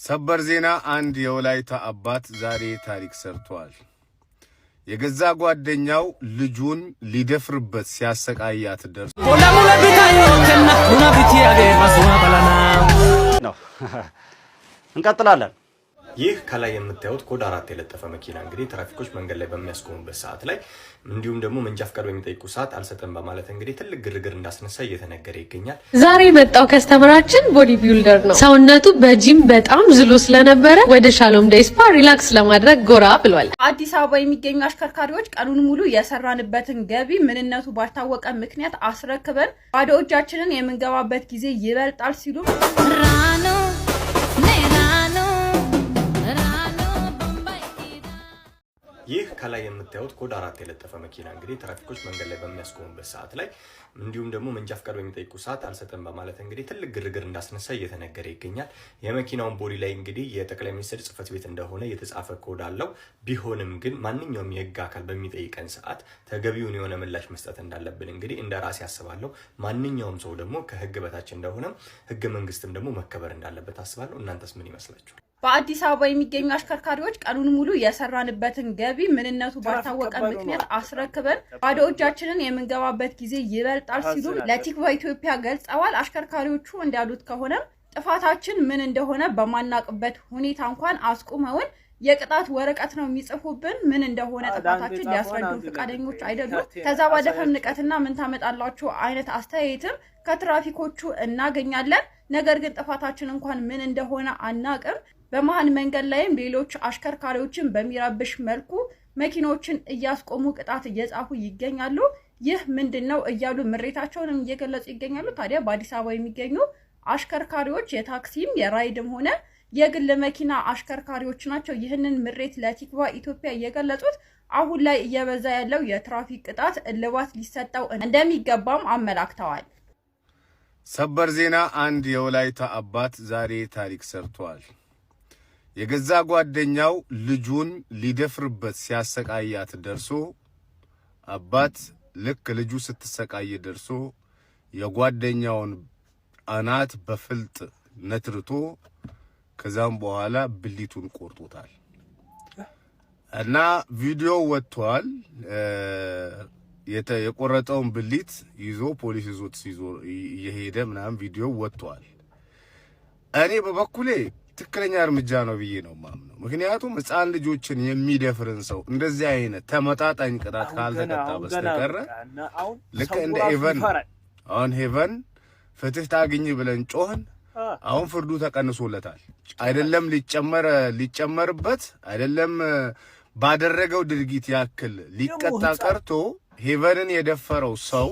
ሰበር ዜና አንድ የወላይታ አባት ዛሬ ታሪክ ሰርቷል። የገዛ ጓደኛው ልጁን ሊደፍርበት ሲያሰቃያት ደርሶ እንቀጥላለን። ይህ ከላይ የምታዩት ኮድ 4 የለጠፈ መኪና እንግዲህ ትራፊኮች መንገድ ላይ በሚያስቆሙበት ሰዓት ላይ እንዲሁም ደግሞ መንጃ ፍቃድ በሚጠይቁ ሰዓት አልሰጠም በማለት እንግዲህ ትልቅ ግርግር እንዳስነሳ እየተነገረ ይገኛል። ዛሬ የመጣው ከስተመራችን ቦዲ ቢልደር ነው። ሰውነቱ በጂም በጣም ዝሎ ስለነበረ ወደ ሻሎም ዴይ ስፓ ሪላክስ ለማድረግ ጎራ ብሏል። አዲስ አበባ የሚገኙ አሽከርካሪዎች ቀኑን ሙሉ የሰራንበትን ገቢ ምንነቱ ባልታወቀ ምክንያት አስረክበን ባዶ እጃችንን የምንገባበት ጊዜ ይበልጣል ሲሉ ይህ ከላይ የምታዩት ኮድ 4 የለጠፈ መኪና እንግዲህ ትራፊኮች መንገድ ላይ በሚያስቆሙበት ሰዓት ላይ እንዲሁም ደግሞ መንጃ ፍቃድ በሚጠይቁ ሰዓት አልሰጠም በማለት እንግዲህ ትልቅ ግርግር እንዳስነሳ እየተነገረ ይገኛል። የመኪናውን ቦዲ ላይ እንግዲህ የጠቅላይ ሚኒስትር ጽሕፈት ቤት እንደሆነ የተጻፈ ኮድ አለው። ቢሆንም ግን ማንኛውም የህግ አካል በሚጠይቀን ሰዓት ተገቢውን የሆነ ምላሽ መስጠት እንዳለብን እንግዲህ እንደራሴ አስባለሁ። ማንኛውም ሰው ደግሞ ከህግ በታች እንደሆነ ህገ መንግስትም ደግሞ መከበር እንዳለበት አስባለሁ። እናንተስ ምን ይመስላችኋል? በአዲስ አበባ የሚገኙ አሽከርካሪዎች ቀኑን ሙሉ የሰራንበትን ገቢ ምንነቱ ባልታወቀ ምክንያት አስረክበን ባዶ እጃችንን የምንገባበት ጊዜ ይበልጣል ሲሉ ለቲክቫ ኢትዮጵያ ገልጸዋል። አሽከርካሪዎቹ እንዳሉት ከሆነ ጥፋታችን ምን እንደሆነ በማናቅበት ሁኔታ እንኳን አስቁመውን የቅጣት ወረቀት ነው የሚጽፉብን። ምን እንደሆነ ጥፋታችን ሊያስረዱን ፈቃደኞች አይደሉም። ከዛ ባለፈም ንቀትና ምን ታመጣላችሁ አይነት አስተያየትም ከትራፊኮቹ እናገኛለን። ነገር ግን ጥፋታችን እንኳን ምን እንደሆነ አናቅም። በመሃል መንገድ ላይም ሌሎች አሽከርካሪዎችን በሚረብሽ መልኩ መኪኖችን እያስቆሙ ቅጣት እየጻፉ ይገኛሉ። ይህ ምንድነው እያሉ ምሬታቸውንም እየገለጹ ይገኛሉ። ታዲያ በአዲስ አበባ የሚገኙ አሽከርካሪዎች የታክሲም የራይድም ሆነ የግል መኪና አሽከርካሪዎች ናቸው ይህንን ምሬት ለቲክቫ ኢትዮጵያ እየገለጹት። አሁን ላይ እየበዛ ያለው የትራፊክ ቅጣት እልባት ሊሰጠው እንደሚገባም አመላክተዋል። ሰበር ዜና አንድ የወላይታ አባት ዛሬ ታሪክ ሰርቷል። የገዛ ጓደኛው ልጁን ሊደፍርበት ሲያሰቃያት ደርሶ አባት ልክ ልጁ ስትሰቃይ ደርሶ የጓደኛውን አናት በፍልጥ ነትርቶ ከዛም በኋላ ብልቱን ቆርጦታል እና ቪዲዮ ወጥቷል። የቆረጠውን ብልት ይዞ ፖሊስ ይዞት እየሄደ ምናምን ቪዲዮ ወጥቷል። እኔ በበኩሌ ትክክለኛ እርምጃ ነው ብዬ ነው ማምነው። ምክንያቱም ህፃን ልጆችን የሚደፍርን ሰው እንደዚህ አይነት ተመጣጣኝ ቅጣት ካልተቀጣ በስተቀር ልክ እንደ ሄቨን ፍትህ ታግኝ ብለን ጮህን። አሁን ፍርዱ ተቀንሶለታል። አይደለም ሊጨመርበት አይደለም ባደረገው ድርጊት ያክል ሊቀጣ ቀርቶ ሄቨንን የደፈረው ሰው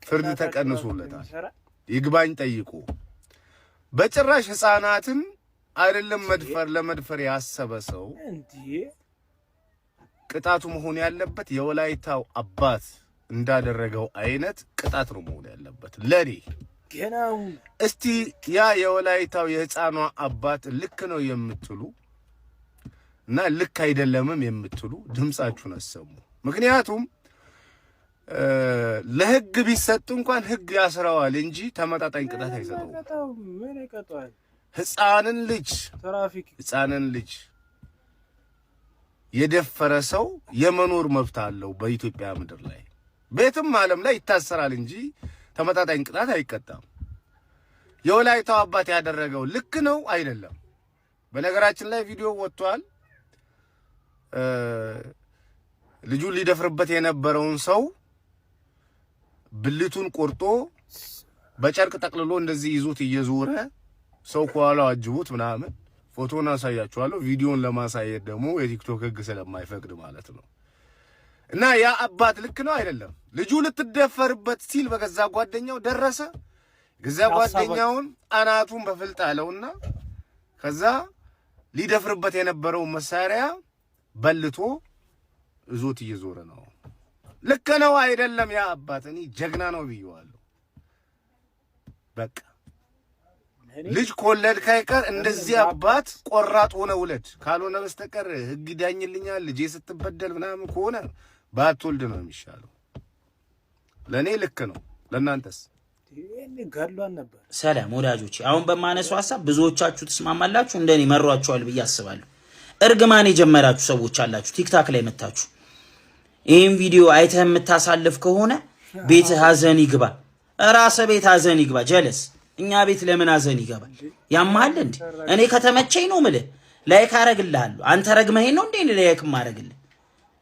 ፍርድ ተቀንሶለታል። ይግባኝ ጠይቆ በጭራሽ ህፃናትን አይደለም ለመድፈር ያሰበ ሰው ቅጣቱ መሆን ያለበት የወላይታው አባት እንዳደረገው አይነት ቅጣት ነው መሆን ያለበት ለኔ። እስቲ ያ የወላይታው የህፃኗ አባት ልክ ነው የምትሉ እና ልክ አይደለምም የምትሉ ድምጻችሁን አሰሙ። ምክንያቱም ለህግ ቢሰጥ እንኳን ህግ ያስራዋል እንጂ ተመጣጣኝ ቅጣት አይሰጠውም። ህፃንን ልጅ የደፈረ ሰው የመኖር መብት አለው በኢትዮጵያ ምድር ላይ። ቤትም ዓለም ላይ ይታሰራል እንጂ ተመጣጣኝ ቅጣት አይቀጣም። የወላይታው አባት ያደረገው ልክ ነው አይደለም? በነገራችን ላይ ቪዲዮ ወጥቷል። ልጁን ሊደፍርበት የነበረውን ሰው ብልቱን ቆርጦ በጨርቅ ጠቅልሎ እንደዚህ ይዞት እየዞረ ሰው ከኋላው አጅቡት ምናምን ፎቶን አሳያችኋለሁ። ቪዲዮን ለማሳየት ደግሞ የቲክቶክ ህግ ስለማይፈቅድ ማለት ነው። እና ያ አባት ልክ ነው አይደለም? ልጁ ልትደፈርበት ሲል በገዛ ጓደኛው ደረሰ። ገዛ ጓደኛውን አናቱን በፍልጥ አለውና ከዛ ሊደፍርበት የነበረው መሳሪያ በልቶ እዞት እየዞረ ነው። ልክ ነው አይደለም? ያ አባት እኔ ጀግና ነው ብየዋለሁ። በቃ ልጅ ኮለድክ አይቀር እንደዚህ አባት ቆራጥ ሆነ ውለድ። ካልሆነ በስተቀር ህግ ዳኝልኛል ልጄ ስትበደል ምናምን ከሆነ ባትወልድ ነው የሚሻለው። ለኔ ልክ ነው። ለናንተስ? ሰላም ወዳጆች አሁን በማነሳው ሐሳብ ብዙዎቻችሁ ተስማማላችሁ እንደኔ መሯችኋል ብዬ አስባለሁ እርግማን የጀመራችሁ ሰዎች አላችሁ ቲክታክ ላይ መጣችሁ ይሄን ቪዲዮ አይተህ የምታሳልፍ ከሆነ ቤት ሐዘን ይግባ ራስ ቤት ሐዘን ይግባ ጀለስ እኛ ቤት ለምን ሐዘን ይገባ ያማል እንዴ እኔ ከተመቸኝ ነው ምለ ላይክ አረግልሃለሁ አንተ ረግመህ ነው እንዴ ላይክ ማረግልህ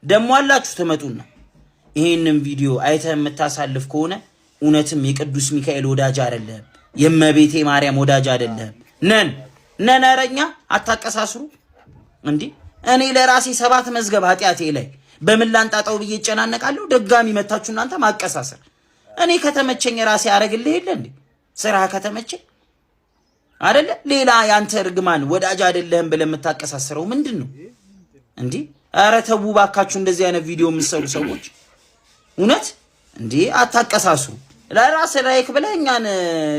ደሞ አላችሁ ተመጡና ይሄንን ቪዲዮ አይተህ የምታሳልፍ ከሆነ እውነትም የቅዱስ ሚካኤል ወዳጅ አይደለም የመቤቴ ማርያም ወዳጅ አይደለም ነነረኛ አታቀሳስሩ እንዴ እኔ ለራሴ 7 መዝገብ ኃጢያቴ ላይ በምን ላንጣጣው ብዬ ጨናነቃለሁ ደጋሚ መታችሁ እናንተ ማቀሳሰር እኔ ከተመቸኝ ራሴ አረግልህ ይለ እንዴ ስራ ከተመቸኝ አይደለ ሌላ ያንተ እርግማን ወዳጅ አይደለም ብለ የምታቀሳስረው ምንድነው እንዴ አረ ተው ባካችሁ እንደዚህ አይነት ቪዲዮ የምትሰሩ ሰዎች እውነት እንዴ አታቀሳስሩ ለራስ ላይክ ብለኛን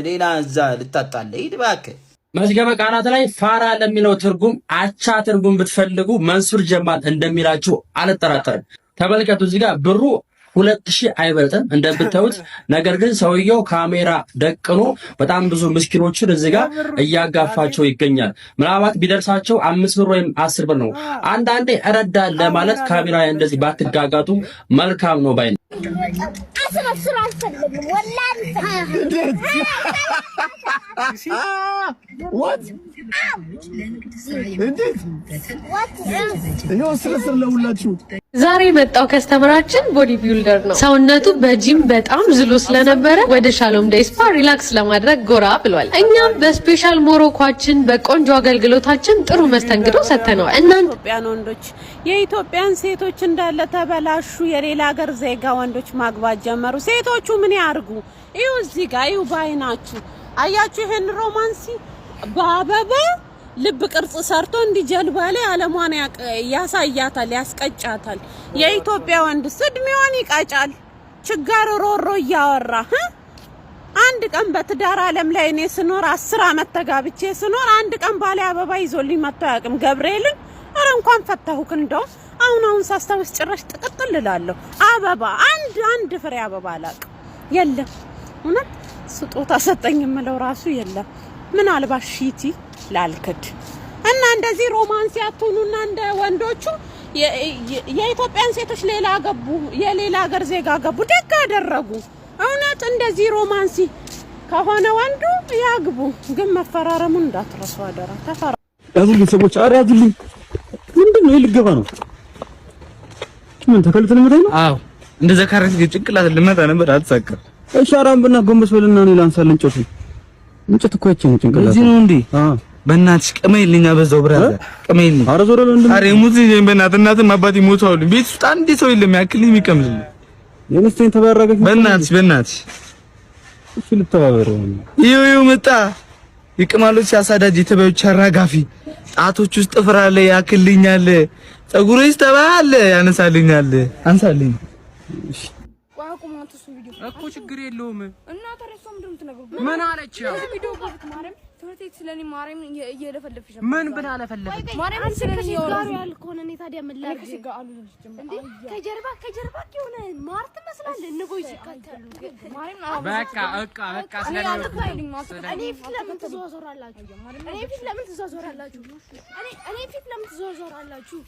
ሌላ እዛ ልታጣለ ይድባክ መዝገበ ቃላት ላይ ፋራ ለሚለው ትርጉም አቻ ትርጉም ብትፈልጉ መንሱር ጀማል እንደሚላችሁ አልጠራጠርም ተመልከቱ እዚህ ጋር ብሩ 2000 አይበልጥም እንደምታዩት ነገር ግን ሰውየው ካሜራ ደቅኖ በጣም ብዙ ምስኪኖችን እዚህ ጋር እያጋፋቸው ይገኛል ምናልባት ቢደርሳቸው 5 ብር ወይም 10 ብር ነው አንዳንዴ እረዳ ለማለት ካሜራ እንደዚህ ባትጋጋጡ መልካም ነው ባይ አስመስራ አልፈልግም ወላሂ what ለሁላችሁ ዛሬ የመጣው ከስተመራችን ቦዲ ቢልደር ነው ሰውነቱ በጂም በጣም ዝሎ ስለነበረ ወደ ሻሎም ዴይ ስፓ ሪላክስ ለማድረግ ጎራ ብሏል እኛም በስፔሻል ሞሮኳችን በቆንጆ አገልግሎታችን ጥሩ መስተንግዶ ሰጥተነዋል እናንተ ኢትዮጵያን ወንዶች የኢትዮጵያን ሴቶች እንዳለ ተበላሹ የሌላ ሀገር ዜጋ ወንዶች ማግባት ጀመሩ ሴቶቹ ምን ያርጉ ይው እዚህ ጋር ይው ባይናችሁ አያችሁ ይሄን ሮማንሲ ባባባ ልብ ቅርጽ ሰርቶ እንዲጀልባ ላይ አለማን ያሳያታል ያስቀጫታል የኢትዮጵያ ወንድ እድሜውን ይቃጫል ችጋር ሮሮ ያወራ አንድ ቀን በትዳር ዓለም ላይ እኔ ስኖር 10 አመት ተጋብቼ ስኖር አንድ ቀን ባለ አበባ ይዞልኝ መጥቶ ያቅም ገብርኤልን አረ እንኳን ፈታሁክ እንደው አሁን ሳስታውስ ጭራሽ ጥቅጥል እላለሁ አበባ አንድ ፍሬ አበባ አላቅ የለም እውነት ስጦታ ሰጠኝ የምለው ራሱ የለም ምን አልባሽ ሺቲ ላልከድ እና እንደዚህ ሮማንስ ያቱኑና እንደ ወንዶቹ የኢትዮጵያን ሴቶች ሌላ ገቡ የሌላ ሀገር ዜጋ ገቡ ደግ አደረጉ እውነት እንደዚህ ሮማንሲ ከሆነ ወንዱ ያግቡ ግን መፈራረሙን እንዳትረሱ አደራ ተፈራ ያዙልኝ ሰዎች አረ ያዙልኝ ምንድነው ይልገባ ነው ምን ተከልተን መጣይ ነው አዎ እንደዛ ካረክ ጭንቅላት ልመጣ ነበር አትሳካ እሻራም ብና ጎንበስ በልና ነው ላንሳለን ጮቱ እንጨት እኮ ያቺ ነው ጭንቅላት እዚህ ነው እንዴ በእናትሽ ቀመይልኛ በዛው ብራዘር ቀመይልኝ አረ ዞረ ለምን አረ ሙዚ በእናትም አባቴ ሞቷል ቤት ውስጥ አንድ ሰው የለም ያክል የሚቀምልኝ የነስተን ተባረገች በእናትሽ እሺ ልተባበረው ይው መጣ ይቅማሎች ያሳዳጅ የተባዮች አራጋፊ ጣቶች ውስጥ ጥፍር አለ ያክልኛል ጸጉሬስ ተባለ ያነሳልኛል አንሳልኝ እኮ ችግር የለውም እና ተረሷም ድምት ነገር ምን አለች ያው ቪዲዮ ጋር ማረም ትርቴት ስለኔ ማረም እየለፈለፈሽ ምን ብላ ለፈለፈች ማረም ስለኔ ያልኮነ እኔ ታዲያ ምን ላድርግ እንዴ ከጀርባ የሆነ ማርት መስላል ንጎይ ሲካተሉ ማረም በቃ ስለኔ እኔ ፊት ለምን ትዘዋወራላችሁ እኔ ፊት ለምን ትዘዋወራላችሁ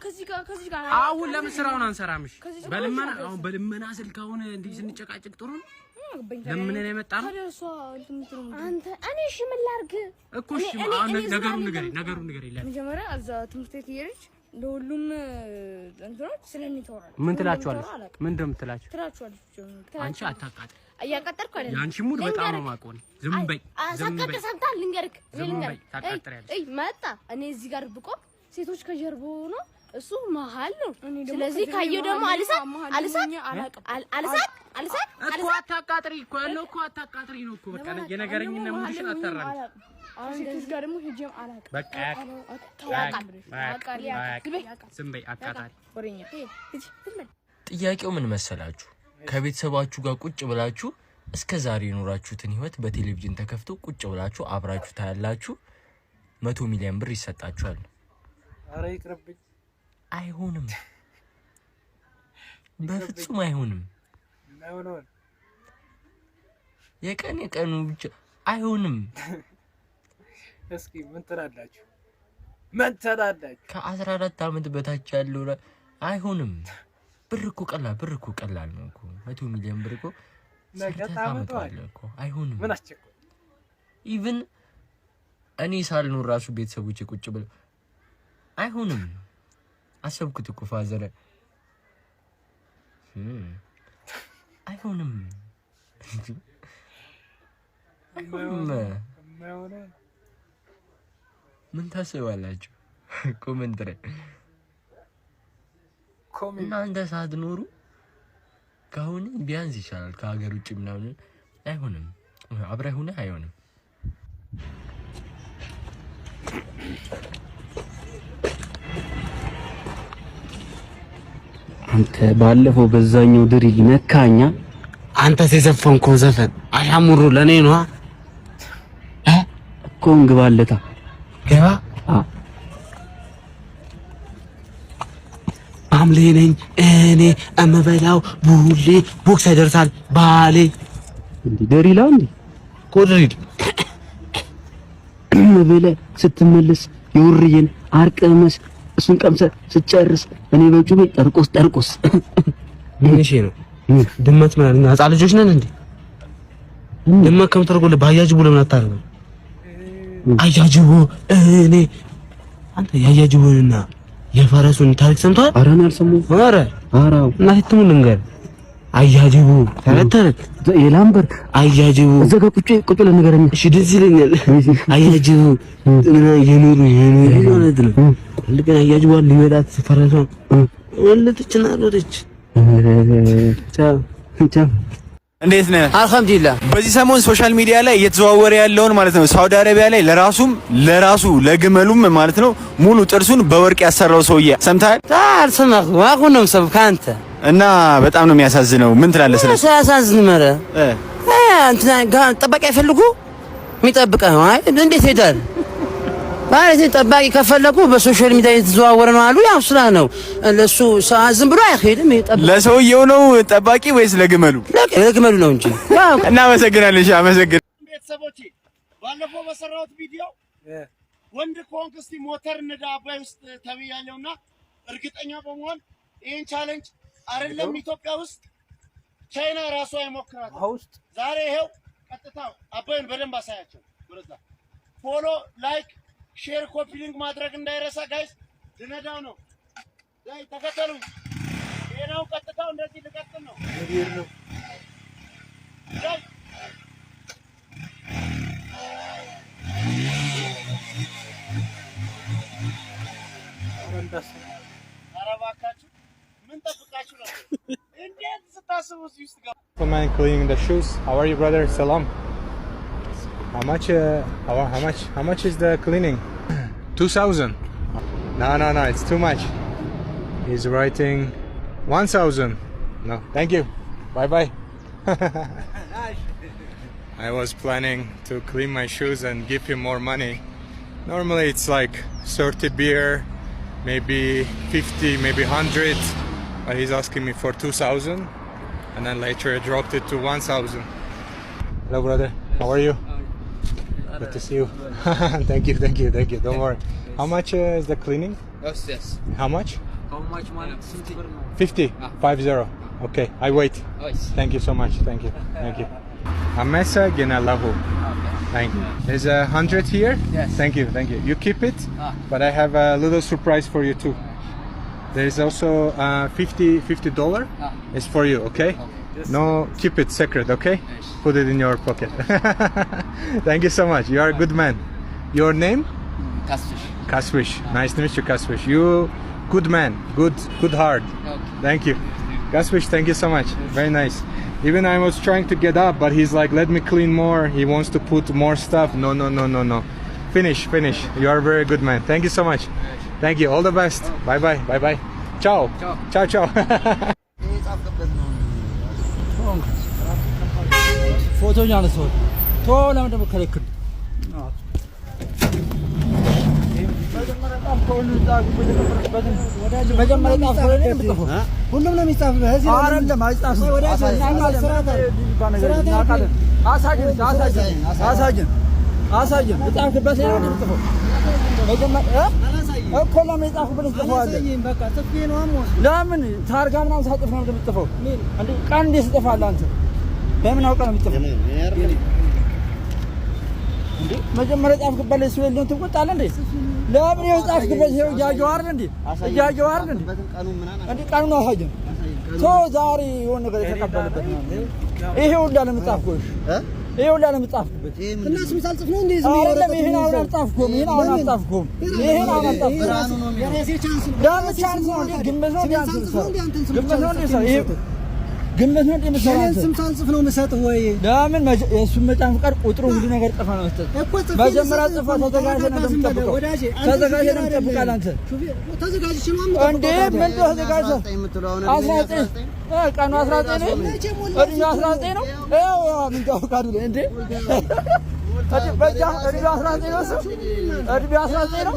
ከዚህ ጋር አሁን ለምን ስራውን አንሰራምሽ በልመና አሁን በልመና ስልክ አሁን እንዴ ስንጨቃጨቅ ጥሩ ነው ለምን ነው የመጣው አንተ እኔ እሺ ምን ላድርግ እኮ እሺ ነገሩን ንገሪ መጀመሪያ እዛ ትምህርት ቤት ይሄድሽ ለሁሉም እንትኖች ስለኔ ተወራለ ምን ትላችኋለሽ ምን እንደምትላችሁ ትላችኋለሽ አንቺ አታቃጥ እያቀጠርኩ አይደል ያንቺ ሙድ በጣም ነው ማቆን ዝም በይ ሰምታል ልንገርክ መጣ እኔ እዚህ ጋር ብቆም ሴቶች ከጀርባው ነው እሱ መሃል ነው ስለዚህ ካየው ደግሞ አልሳቅ እኮ አታቃጥሪ እኮ ያለው እኮ አታቃጥሪ ነው እኮ በቃ የነገረኝና ሙድሽን አታራኝ ሴቶች ጋር ደግሞ ሄጄም አላቅ በቃ ዝም በይ አቃጣሪ ወሬኛ ጥያቄው ምን መሰላችሁ ከቤተሰባችሁ ጋር ቁጭ ብላችሁ እስከ ዛሬ የኖራችሁትን ህይወት በቴሌቪዥን ተከፍቶ ቁጭ ብላችሁ አብራችሁ ታያላችሁ 100 ሚሊዮን ብር ይሰጣችኋል አረ ይቅርብኝ አይሆንም በፍጹም አይሆንም። የቀኑ ብቻ አይሆንም። እስኪ ምን ትላላችሁ? ምን ትላላችሁ? ከ14 ዓመት በታች ያለው አይሆንም። ብር እኮ ቀላል ነው እኮ 100 ሚሊዮን ብር እኮ ታመጣለ እኮ አይሆንም። ምን አስቸኮለ? ኢቭን እኔ ሳልኖር ራሱ ቤተሰቦቼ ቁጭ ብለው አይሆንም። አሰብኩት እኮ ፋዘር አይሆንም። ምን ታስባላችሁ? ኮሜንት ላይ እናንተ ሳትኖሩ ከሆነ ቢያንስ ይሻላል። ከሀገር ውጭ ምናምን አይሆንም። አብረህ ሆነ አይሆንም። አንተ ባለፈው በዛኛው ድሪል ነካኛ። አንተ የዘፈንከው ዘፈን አሻሙሩ ለኔ ነው እኮ እንግባለታ ገባ አምሌ ነኝ እኔ እምበላው ቡሌ ቦክስ ያደርሳል ባሌ እንዴ ድሪላ እንዴ ኮድሪል እምበለ ስትመለስ ይውርየን አርቀመስ እሱን ቀምሰ ስጨርስ እኔ በጩቤ ጠርቆስ ምንሽ ነው ድመት ማለት ነው። ህፃን ልጆች ነን እንዴ? ድመት ከምትርጎለ ባያጅቡ ለምን አታረው? አያጅቡ እኔ አንተ ያያጅቡንና የፈረሱን ታሪክ ሰምቷል? ኧረ ነው አልሰማሁም። ኧረ እናቴ ትሙን ልንገር አያጅቡ ተረተረ የላምበር አያጅቡ እዛ ጋር ቁጭ ለነገረኛ እሺ ደስ ይለኛል። አያጅቡ እና የኑሩ ማለት ነው። ለቀን አያጅቡ ሊበላት ፈረሷን ወለደችና ሮደች። ቻው እንዴት ነህ? አልሐምዱሊላህ። በዚህ ሰሞን ሶሻል ሚዲያ ላይ እየተዘዋወረ ያለውን ማለት ነው ሳውዲ አረቢያ ላይ ለራሱ ለግመሉም ማለት ነው ሙሉ ጥርሱን በወርቅ ያሰራው ሰውዬ ሰምተሃል? አልሰማሁም። አሁን ነው ሰምተህ አንተ እና በጣም ነው የሚያሳዝነው። ምን ትላለህ ስለዚህ? ያሳዝን መረ እንትና ጠባቂ አይፈልጉ የሚጠብቀው አይ እንዴት ሄዳል ማለት ጠባቂ ከፈለጉ በሶሻል ሚዲያ የተዘዋወረ ነው አሉ። ያው ስራ ነው ለሱ ዝም ብሎ አይሄድም። ለሰውየው ነው ጠባቂ ወይስ ለግመሉ? ለግመሉ ነው እንጂ። ያው እናመሰግናለን። እሺ አመሰግናለሁ። ቤተሰቦቼ ባለፈው በሰራሁት ቪዲዮ ወንድ ከሆንክ እስቲ ሞተር ንዳ አባይ ውስጥ ተብያለሁና እርግጠኛ በመሆን ይሄን ቻሌንጅ አይደለም ኢትዮጵያ ውስጥ ቻይና ራሷ አይሞክራትም። ዛሬ ይሄው ቀጥታ አባይን በደንብ አሳያቸው። ወረዛ ፎሎ ላይክ ሼር ኮፒ ሊንክ ማድረግ እንዳይረሳ ጋይስ። ልነዳው ነው ላይ ተከተሉኝ። ሌላው ቀጥታው እንደዚህ ልቀጥል ነው። እንዴት ነው አረባካችሁ ምን ጠብቃችሁ ነው? እንዴት ስታስቡ እዚህ ውስጥ ጋር Man cleaning the shoes. How are you, brother? Salam. How much is the cleaning? 2,000. No, it's too much. He's writing 1,000. No, thank you. Bye. I was planning to clean my shoes and give him more money. Normally it's like 30 beer, maybe 50, maybe 100, but he's asking me for 2,000. And then later I dropped it to 1,000. Hello, brother. How are you? Good to see you. Thank you. Don't worry. How much is the cleaning? Yes. How much? How much money? 50. 50. Okay, I wait. Thank you so much. Thank you. Amesa Genalahu. Thank you. There's 100 here? Yes. Thank you. You keep it, but I have a little surprise for you too. There's also $50. It's for you, okay? No, keep it secret, okay? Put it in your pocket. Thank you so much. You are a good man. Your name? Kaswish. Nice to meet you, Kaswish. You good man. Good heart. Thank you. Kaswish, thank you so much. Very nice. Even I was trying to get up, but he's like, let me clean more. He wants to put more stuff. No. Finish. You are a very good man. Thank you so much. Thank you. All the best. Bye. Ciao. ፎቶ ያነሳው ቶሎ ለምን ከለክል መጀመሪያ ጻፍ ወደ የምትጽፈው ሁሉም ነው የሚጻፈው። እዚህ አይደለም አይጻፍም። አሳጅን የጻፍክበት ነው የምትጽፈው። መጀመሪያ እኮ ለምን የጻፍክበት ጽፈዋለህ? በቃ ጽፌ ነው አሞስ። ለምን ታርጋ ምናምን ሳጽፍ ነው የምትጽፈው? እንዴ ቀን እንዴት ትጽፋለህ አንተ? በምን አውቀህ ነው የምትጽፈው? እንዴ መጀመሪያ ጻፍክበት ላይ ሲሆን ነው ትቆጣለህ እንዴ? ለምን የጻፍክበት ነው ያያው አይደል እንዴ? ያያው አይደል እንዴ? እንዴ ቀኑ ነው አሳጅን ዛሬ የሆነ ነገር የተቀበለበት ነው። ይሄው እንዳለ መጻፍኩሽ ይሄው እንዳለ መጻፍኩበት እና ስም ሳልጽፍ ነው እንዴ? ዝም ይወራ ይሄን አሁን አልጻፍኩም። ይሄን አሁን አልጻፍኩም። ይሄን አሁን አልጻፍኩም። የራሴ ቻንስ ነው። ዳም ቻንስ ነው እንዴ? ግምት ነው እንዴ? ግምት ነው እንዴ? ይሄ ግምት ነው እንዴ? መሰራት ስም ሳልጽፍ ነው የምሰጥህ ወይ? ለምን የእሱን መጻፍ ቀር ቁጥሩ ሁሉ ነገር ጽፈ ነው መስጠት። መጀመሪያ ጽፈ ተዘጋጅተህ ነው የምትጠብቀው። ተዘጋጅተህ ነው የምትጠብቀው አንተ። ተዘጋጅሽ ነው እንዴ? ምን ተዘጋጅተህ 19 ቀኑ 19 ነው። እድሜው 19 ነው። ያው ምን ታውቃዱ እንዴ? በጃ እድሜው 19 ነው። እድሜው 19 ነው።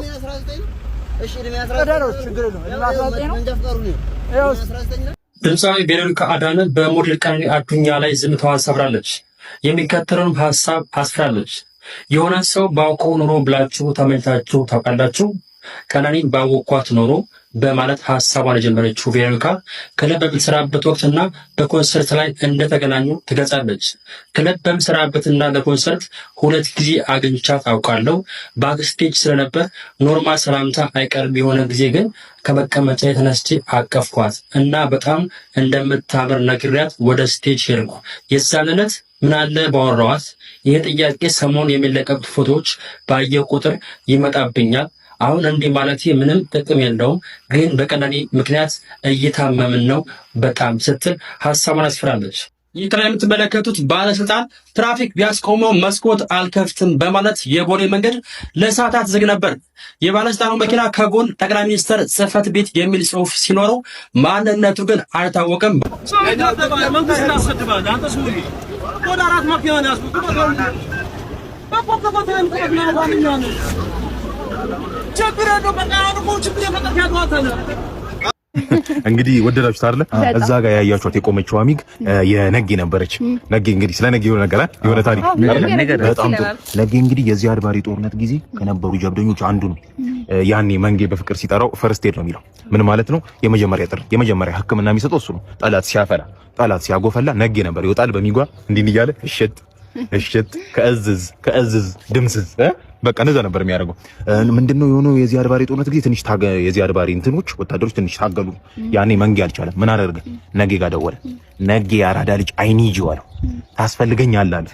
እሺ እድሜው 19 ነው። ችግር የለውም። እድሜው 19 ነው። እንደፍቀሩ ነው። ያው ድምፃዊ ቬሮኒካ አዳነ በሞዴል ቀነኒ አዱኛ ላይ ዝምታዋን ሰብራለች። የሚከተለውን ሀሳብ አስፍራለች። የሆነ ሰው ባውቀው ኖሮ ብላችሁ ተመኝታችሁ ታውቃላችሁ? ቀነኒን ባወኳት ኖሮ በማለት ሀሳቧን የጀመረችው ቬሮኒካ ክለብ በምትሰራበት ወቅትና በኮንሰርት ላይ እንደተገናኙ ትገልጻለች። ክለብ በምሰራበትና ለኮንሰርት 2 ጊዜ አግኝቻት አውቃለሁ። ባክስቴጅ ስለነበር ኖርማል ሰላምታ አይቀርም። የሆነ ጊዜ ግን ከመቀመጫ የተነስቼ አቀፍኳት እና በጣም እንደምታምር ነግሪያት ወደ ስቴጅ ሄድኩ። የዛን ዕለት ምን አለ ባወራኋት። ይህ ጥያቄ ሰሞኑን የሚለቀቁት ፎቶዎች ባየው ቁጥር ይመጣብኛል። አሁን እንዲህ ማለት ምንም ጥቅም የለውም፣ ግን በቀነኒ ምክንያት እየታመምን ነው በጣም ስትል ሀሳቧን አስፍራለች። ይህ ከላይ የምትመለከቱት ባለስልጣን ትራፊክ ቢያስቆመው መስኮት አልከፍትም በማለት የቦሌ መንገድ ለሰዓታት ዝግ ነበር። የባለስልጣኑ መኪና ከጎን ጠቅላይ ሚኒስትር ጽሕፈት ቤት የሚል ጽሑፍ ሲኖረው ማንነቱ ግን አልታወቀም። እንግዲህ ወደዳችሁት አይደለ? እዛ ጋር ያያችኋት የቆመችው አሚግ የነጌ ነበረች። ነጌ እንግዲህ ስለ ነጌ የሆነ ነገር የሆነ ታሪክ በጣም ጥሩ። ነጌ እንግዲህ የዚህ አድባሪ ጦርነት ጊዜ ከነበሩ ጀብደኞች አንዱ ነው። ያኔ መንጌ በፍቅር ሲጠራው ፈርስት ኤድ ነው የሚለው። ምን ማለት ነው? የመጀመሪያ ጥሪ፣ የመጀመሪያ ሕክምና የሚሰጠው እሱ ነው። ጠላት ሲያፈላ፣ ጠላት ሲያጎፈላ ነጌ ነበር ይወጣል በሚጓ እንዲህ እያለ እሽት ከእዝዝ ድምስዝ በቃ እንደዛ ነበር የሚያደርገው። ምንድነው የሆነው? የዚህ አድባሪ ጦርነት ጊዜ ትንሽ የዚህ አድባሪ እንትኖች ወታደሮች ትንሽ ታገሉ። ያኔ መንጌ አልቻለም። ምን አደረገ? ነጌ ጋር ደወለ። ነጌ አራዳ ልጅ አይኒጂ አለው። ታስፈልገኛለህ አለ።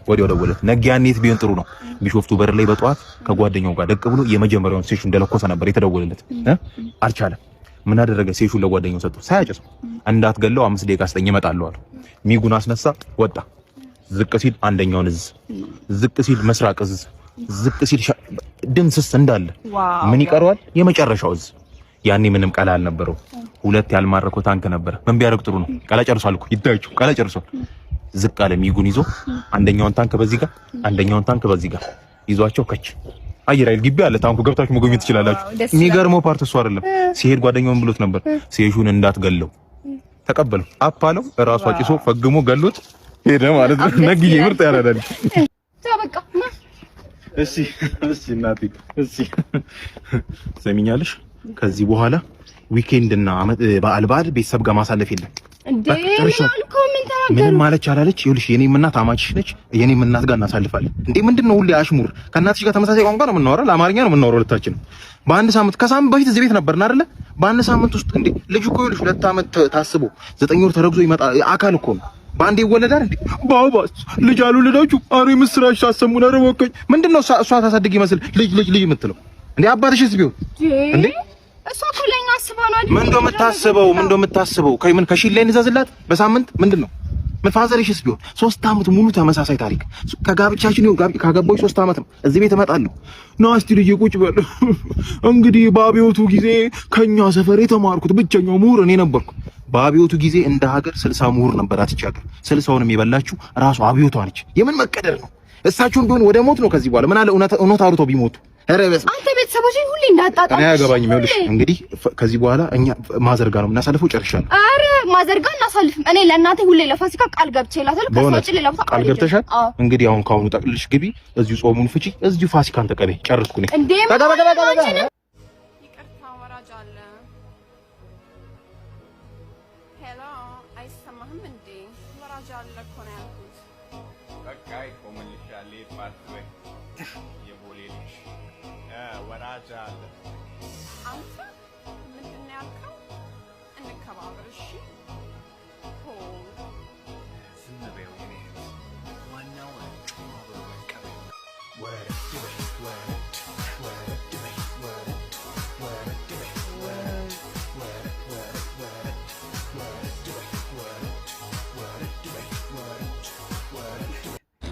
ወዲያው ደወለ። ነጌ ያኔት ቢሆን ጥሩ ነው። ቢሾፍቱ በር ላይ በጠዋት ከጓደኛው ጋር ደቅ ብሎ የመጀመሪያውን ሴሽን እንደለኮሰ ነበር የተደወለለት። አልቻለም። ምን አደረገ? ሴሹን ለጓደኛው ሰጠው። ሳያጨስ እንዳትገለው 5 ደቂቃ ስጠኝ እመጣለሁ አለ። ሚጉን አስነሳ፣ ወጣ። ዝቅ ሲል አንደኛውን እዝ፣ ዝቅ ሲል መስራቅ እዝ፣ ዝቅ ሲል ድምስስ እንዳለ ምን ይቀረዋል? የመጨረሻው እዝ። ያኔ ምንም ቀላ አልነበረው። 2 ያልማረከው ታንክ ነበር። ምን ቢያደርግ ጥሩ ነው? ቀላ ጨርሷል እኮ ይታያችሁ፣ ቀላ ጨርሷል። ዝቅ አለ ሚጉን ይዞ አንደኛውን ታንክ በዚህ ጋር፣ አንደኛውን ታንክ በዚህ ጋር ይዟቸው ከች አየር ኃይል ግቢ አለ። ታንኩ ገብታችሁ መጎብኘት ትችላላችሁ። የሚገርመው ፓርት እሱ አይደለም። ሲሄድ ጓደኛውን ብሎት ነበር፣ ሴሹን እንዳትገለው ተቀበለው። አፓለው ራሱ አጭሶ ፈግሞ ገሎት ሄደ ማለት ነው። ነግዬ ምርጥ ያራዳል። ተበቃ እሺ እናቴ ሰሚኛለሽ? ከዚህ በኋላ ዊኬንድ እና በዓል ቤተሰብ ጋር ማሳለፍ የለም። ምንም ማለች አላለች። ይኸውልሽ የኔም እናት አማችሽ ነች። የኔም እናት ጋር እናሳልፋለን። እንዴ ምንድነው ሁሌ አሽሙር? ከእናትሽ ጋር ተመሳሳይ ቋንቋ ነው የምናወራው፣ ለአማርኛ ነው የምናወራው ሁለታችንም። በአንድ ሳምንት ከሳምንት በፊት እዚህ ቤት ነበርና አይደለ? በአንድ ሳምንት ውስጥ እንዴ ልጅ እኮ ይኸውልሽ 2 ዓመት ታስቦ 9 ወር ተረግዞ ይመጣ አካል እኮ ነው። በአንዴ ይወለዳል እንዴ? ባባስ ልጅ አልወለዳችሁ? አሬ ምስራች ታሰሙና ረወቀኝ። ምንድነው እሷ ታሳድግ ይመስል ልጅ የምትለው እንዴ? አባትሽስ ቢሆን እንዴ? እሷ እኮ ለኛ አስባ ነው አይደል? ምንድነው የምታስበው? ከምን ከሺል ላይ እንዛዝላት በሳምንት ምንድነው? ምን ፋዘርሽስ ቢሆን 3 ዓመት ሙሉ ተመሳሳይ ታሪክ። ከጋብቻችን ካገባሁሽ 3 ዓመት ነው። እዚህ ቤት እመጣለሁ ነው እስቲ ልጅ ቁጭ በል። እንግዲህ በአብዮቱ ጊዜ ከኛ ሰፈር የተማርኩት ብቸኛው ምሁር እኔ ነበርኩ። በአብዮቱ ጊዜ እንደ ሀገር 60 ምሁር ነበር። አትቻገር 60ውንም የበላችሁ ራሱ አብዮቷ ነች። የምን መቀደር ነው? እሳቸውም ቢሆን ወደ ሞት ነው ከዚህ በኋላ። ምን አለ እውነት አውርተው ቢሞቱ አንተ ቤተሰቦችን ሁሌ እንዳጣጣም እኔ አያገባኝም። ይኸውልሽ እንግዲህ ከዚህ በኋላ እኛ ማዘርጋ ነው የምናሳልፈው። ጨርሻለሁ። አረ ማዘርጋ እናሳልፍም። እኔ ለእናቴ ሁሌ ለፋሲካ ቃል ገብቼላታለሁ። ከሷጭ ሌላ ቦታ ቃል ገብተሻል። እንግዲህ አሁን ካሁኑ ጠቅልልሽ ግቢ፣ እዚሁ ጾሙን ፍቺ፣ እዚሁ ፋሲካን ተቀበይ። ጨርስኩ ነኝ።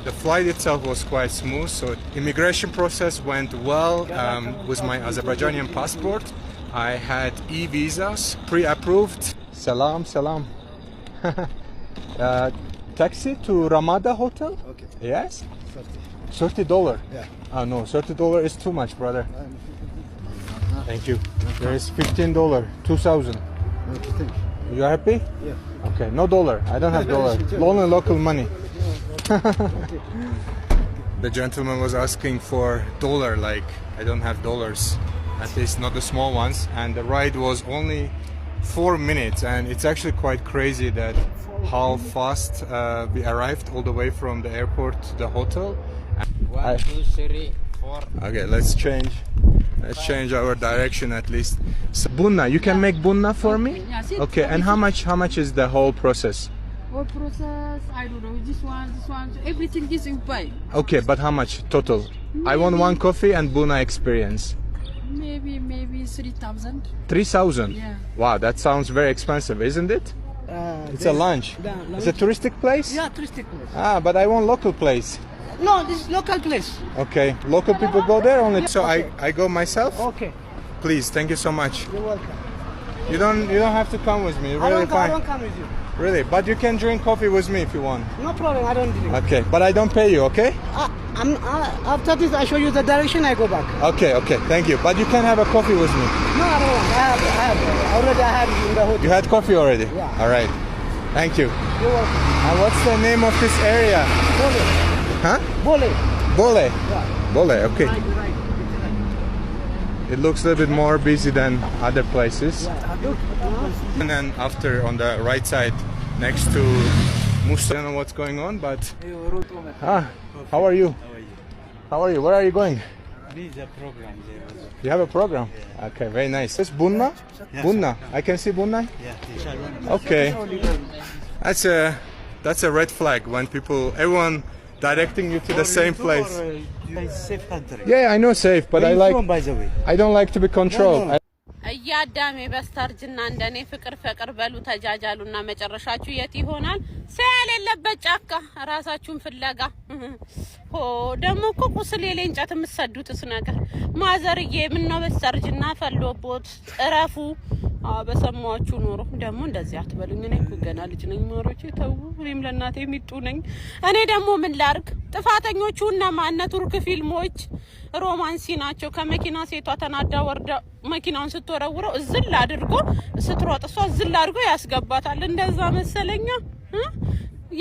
The flight itself was quite smooth, so immigration process went well. With my Azerbaijani passport, I had e-visas pre-approved. Salam. Taxi to Ramada Hotel? Okay. Yes? $30. Yeah. Oh no, $30 is too much, brother. Thank you. There is $15, 2,000. Okay, thank you. You happy? Yeah. Okay, no dollar. I don't have dollar. Only local money. The gentleman was asking for dollar, like I don't have dollars, at least not the small ones, and the ride was only 4 minutes, and it's actually quite crazy that how fast we arrived all the way from the airport to the hotel. 1, 2, 3, 4. Okay, let's change our direction at least. So, bunna, you can make bunna for me? Okay, and how much is the whole process? Whole process, I don't know, this one, everything is you buy. Okay, but how much total? I want 1 coffee and bunna experience. Maybe 3,000. 3,000? Yeah. Wow, that sounds very expensive, isn't it? It's a lunch. It's a touristic place? Yeah, touristic place. Ah, but I want local place. No, this is local place. Okay, local people go there only. So Okay. I go myself? Okay. Please, thank you so much. You're welcome. You don't have to come with me. You're really I fine. don't come with you. Really, but you can drink coffee with me if you want. No problem, I don't drink. Okay, but I don't pay you, okay? After this, I show you the direction, I go back. Okay, thank you. But you can have a coffee with me. No, I don't want. I have in the hotel. You had coffee already? Yeah. All right. Thank you. You're welcome. And what's the name of this area? Bole. Huh? Bole. Bole. Yeah. Bole, okay. Right. It looks a little bit more busy than other places. Yeah. And then after on the right side, next to Musa, I don't know what's going on, but how are you? How are you? Where are you going? You have a program? Yeah. Okay, very nice. This Bunna? Yes. Bunna. I can see Bunna? Yeah. Okay. That's a red flag when everyone directing you to the same place. Safe country. Yeah, I know safe, but Where are you from, by the way? I don't like to be controlled. No. እያዳሜ በስተርጅና እንደኔ ፍቅር በሉ ተጃጃሉና መጨረሻችሁ የት ይሆናል? ሰል የለበት ጫካ ራሳችሁን ፍለጋ። ደሞ እኮ ቁስል የሌንጨት የምትሰዱትስ ነገር ማዘርዬ ምን ነው በስተርጅና ፈሎቦት እረፉ። በሰማችሁ ኖሮ ደሞ እንደዚህ አትበሉኝ። እኔ እኮ ገና ልጅ ነኝ ማሮቼ ተው። እኔም ለእናቴ ሚጡ ነኝ። እኔ ደሞ ምን ላርግ? ጥፋተኞቹ እነማን? ቱርክ ፊልሞች ሮማንሲ ናቸው። ከመኪና ሴቷ ተናዳ ወርዳ መኪናውን ስትወረውረው እዝል አድርጎ ስትሮጥ እሷ እዝል አድርጎ ያስገባታል። እንደዛ መሰለኛ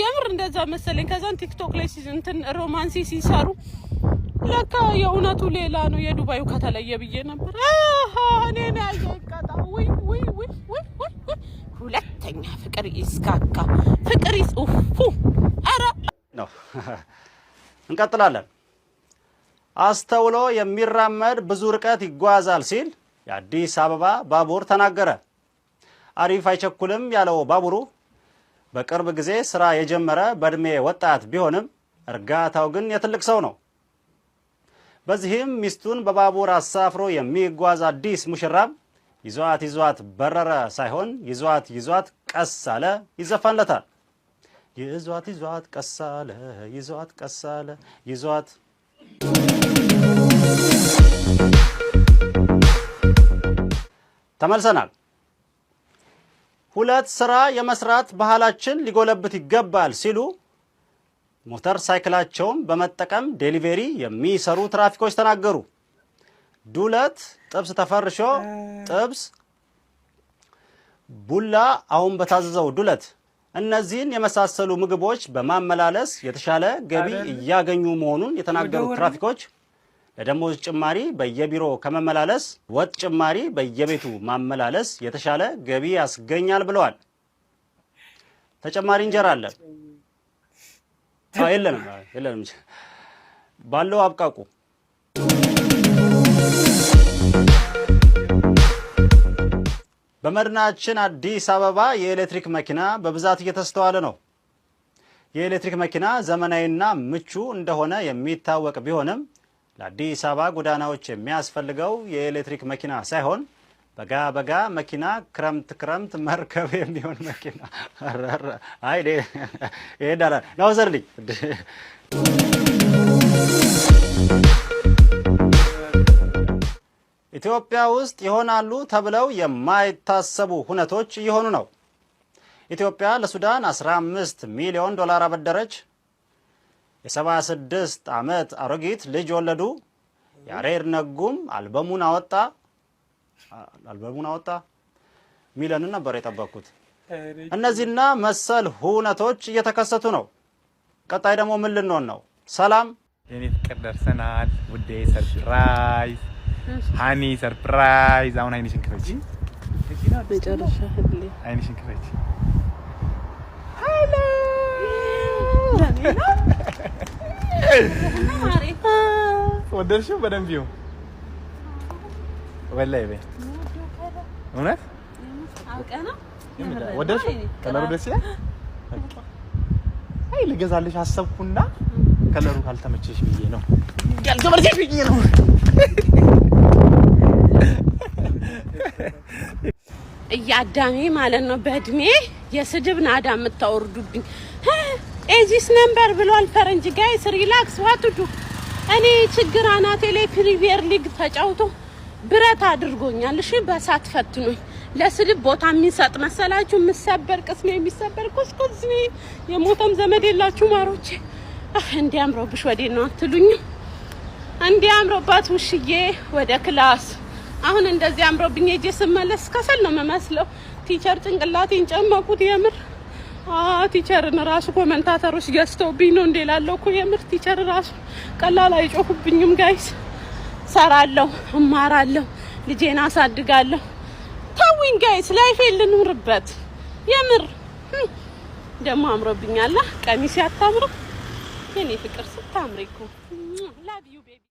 የምር እንደዛ መሰለኝ። ከዛን ቲክቶክ ላይ እንትን ሮማንሲ ሲሰሩ ለካ የእውነቱ ሌላ ነው። የዱባዩ ከተለየ ብዬ ነበር። እኔ ነው ያየቀጣ ወይ ሁለተኛ ፍቅር ይስካካ ፍቅር ይስኡፉ አረ ነው። እንቀጥላለን። አስተውሎ የሚራመድ ብዙ ርቀት ይጓዛል ሲል የአዲስ አበባ ባቡር ተናገረ። አሪፍ አይቸኩልም ያለው ባቡሩ በቅርብ ጊዜ ስራ የጀመረ በእድሜ ወጣት ቢሆንም እርጋታው ግን የትልቅ ሰው ነው። በዚህም ሚስቱን በባቡር አሳፍሮ የሚጓዝ አዲስ ሙሽራም ይዟት በረረ ሳይሆን ይዟት ቀስ አለ ይዘፈንለታል። ይዟት ቀስ አለ ይዟት ተመልሰናል። ሁለት ስራ የመስራት ባህላችን ሊጎለብት ይገባል ሲሉ ሞተር ሳይክላቸውን በመጠቀም ዴሊቨሪ የሚሰሩ ትራፊኮች ተናገሩ። ዱለት ጥብስ ተፈርሾ ጥብስ ቡላ አሁን በታዘዘው ዱለት እነዚህን የመሳሰሉ ምግቦች በማመላለስ የተሻለ ገቢ እያገኙ መሆኑን የተናገሩት ትራፊኮች ለደሞዝ ጭማሪ በየቢሮ ከመመላለስ ወጥ ጭማሪ በየቤቱ ማመላለስ የተሻለ ገቢ ያስገኛል ብለዋል። ተጨማሪ እንጀራ አለ የለንም ባለው አብቃቁ። በመዲናችን አዲስ አበባ የኤሌክትሪክ መኪና በብዛት እየተስተዋለ ነው። የኤሌክትሪክ መኪና ዘመናዊና ምቹ እንደሆነ የሚታወቅ ቢሆንም ለአዲስ አበባ ጎዳናዎች የሚያስፈልገው የኤሌክትሪክ መኪና ሳይሆን በጋ መኪና፣ ክረምት መርከብ የሚሆን መኪና። አይ ይሄዳል ነው ዘርልኝ። ኢትዮጵያ ውስጥ ይሆናሉ ተብለው የማይታሰቡ ሁነቶች እየሆኑ ነው። ኢትዮጵያ ለሱዳን 15 ሚሊዮን ዶላር አበደረች። የ76 ዓመት አሮጊት ልጅ ወለዱ። ያሬድ ነጉም አልበሙን አወጣ ሚሊዮን ነበር የጠበቁት። እነዚህና መሰል ሁነቶች እየተከሰቱ ነው። ቀጣይ ደግሞ ምን ልንሆን ነው? ሰላም የኔ ፍቅር ደርሰናል። ውዴ ሰርፕራይዝ ሃኒ ሰርፕራይዝ። አሁን አይንሽን ክፈች። መጨረሻ ህልሌ አይንሽን ክፈች። ሄሎ ወደድሽው? በደንብ ይሁን ወላሂ በይ። እውነት አውቀና ወደድሽው? ከለሩ ደስ ይላል። አይ ልገዛልሽ አሰብኩና ከለሩ ካልተመቸሽ ብዬ ነው ያልተመቸሽ ብዬ ነው። እያዳሜ ማለት ነው በእድሜ የስድብ ናዳ የምታወርዱብኝ። ኤጂስ ነምበር ብሏል ፈረንጅ። ጋይስ ሪላክስ ዋትዱ። እኔ ችግር አናቴ ላይ ፕሪሚየር ሊግ ተጫውቶ ብረት አድርጎኛል። እሺ በሳት ፈትኖኝ ለስድብ ቦታ የሚሰጥ መሰላችሁ? የምሰበር ቅስሜ የሚሰበር ኩስኩስ የሞተም ዘመድ የላችሁ ማሮቼ። እንዲያምሮብሽ ወዴት ነው አትሉኝም? እንዲያምሮባት ውሽዬ ወደ ክላስ። አሁን እንደዚህ አምሮብኝ ሄጄ ስመለስ ከሰል ነው የምመስለው። ቲቸር ጭንቅላቴን ጨመቁት የምር። ቲቸርን ራሱ ኮመንታተሮች ገዝተውብኝ ነው እንዴ ላለው እኮ የምር ቲቸር ራሱ ቀላል አይጮሁብኝም ጋይስ። ሰራለሁ፣ እማራለሁ፣ ልጄን አሳድጋለሁ። ታዊን ጋይስ ላይፍ ልኑርበት የምር። ደግሞ አምሮብኛል። ቀሚስ ያታምሩ የኔ ፍቅር ስታምሪ እኮ ላቭ ዩ ቤቢ